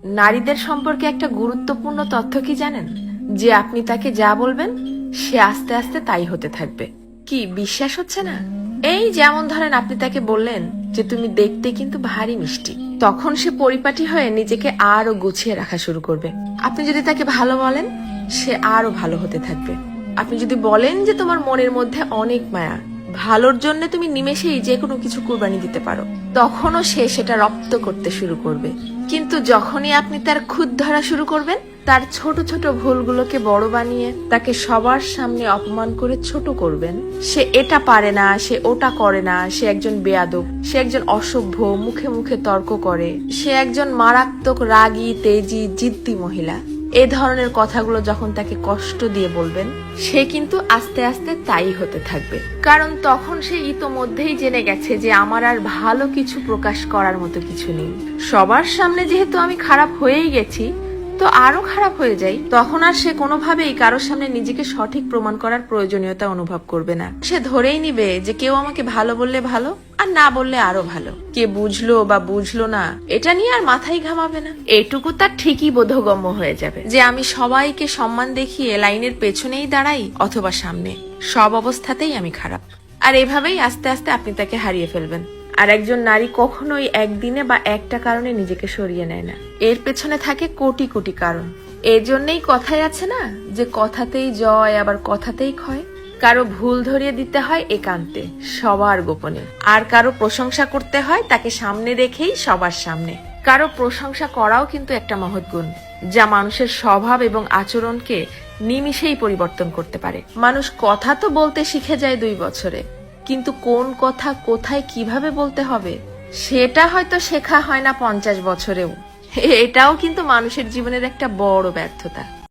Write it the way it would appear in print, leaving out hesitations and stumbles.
নারীদের সম্পর্কে একটা গুরুত্বপূর্ণ তথ্য কি জানেন? যে আপনি তাকে যা বলবেন সে আস্তে আস্তে তাই হতে থাকবে। কি বিশ্বাস হচ্ছে না? এই যেমন ধরেন আপনি তাকে বললেন যে তুমি দেখতে কিন্তু ভারী মিষ্টি, তখন সে পরিপাটি হয়ে নিজেকে আরো গুছিয়ে রাখা শুরু করবে। আপনি যদি তাকে ভালো বলেন সে আরো ভালো হতে থাকবে। আপনি যদি বলেন যে তোমার মনের মধ্যে অনেক মায়া, ভালোর জন্য তুমি নিমেষেই যে কোনো কিছু কুরবানি দিতে পারো, তখনও সে সেটা রপ্ত করতে শুরু করবে। কিন্তু যখনই আপনি তার খুঁত ধরা শুরু করবেন, তার ছোট ছোট ভুলগুলোকে বড় বানিয়ে তাকে সবার সামনে অপমান করে ছোট করবেন, সে এটা পারে না, সে ওটা করে না, সে একজন বেয়াদব, সে একজন অসভ্য, মুখে মুখে তর্ক করে, সে একজন মারাত্মক রাগী, তেজি, জিদ্দি মহিলা, এ ধরনের কথাগুলো যখন তাকে কষ্ট দিয়ে বলবেন, সে কিন্তু আস্তে আস্তে তাই হতে থাকবে। কারণ তখন সে ইতোমধ্যেই জেনে গেছে যে আমার আর ভালো কিছু প্রকাশ করার মতো কিছু নেই। সবার সামনে যেহেতু আমি খারাপ হয়েই গেছি, তো আরো খারাপ হয়ে যাই। তখন আর সে কোনোভাবেই কারোর সামনে নিজেকে সঠিক প্রমাণ করার প্রয়োজনীয়তা অনুভব করবে না। সে ধরেই নিবে যে কেউ আমাকে ভালো বললে ভালো, আর না বললে আরো ভালো। কে বুঝলো বা বুঝলো না এটা নিয়ে আর মাথায় ঘামাবে না। এটুকু তার ঠিকই বোধগম্য হয়ে যাবে যে আমি সবাইকে সম্মান দেখিয়ে লাইনের পেছনেই দাঁড়াই অথবা সামনে, সব অবস্থাতেই আমি খারাপ। আর এভাবেই আস্তে আস্তে আপনি তাকে হারিয়ে ফেলবেন। আর একজন নারী কখনোই একদিনে বা একটা কারণে নিজেকে সরিয়ে নেয় না, এর পেছনে থাকে কোটি কোটি কারণ। এর জন্যই কথাই আছে না যে কথাতেই জয় আবার কথাতেই ক্ষয়। কারো ভুল ধরিয়ে দিতে হয় একান্তে, সবার গোপনে। আর কারো প্রশংসা করতে হয় তাকে সামনে রেখেই সবার সামনে। কারো প্রশংসা করাও কিন্তু একটা মহৎ গুণ, যা মানুষের স্বভাব এবং আচরণকে নিমিষেই পরিবর্তন করতে পারে। মানুষ কথা তো বলতে শিখে যায় 2 বছরে, কিন্তু কোন কথা কোথায় কিভাবে বলতে হবে সেটা হয়তো শেখা হয় না 50 বছরেও। এটাও কিন্তু মানুষের জীবনের একটা বড় ব্যর্থতা।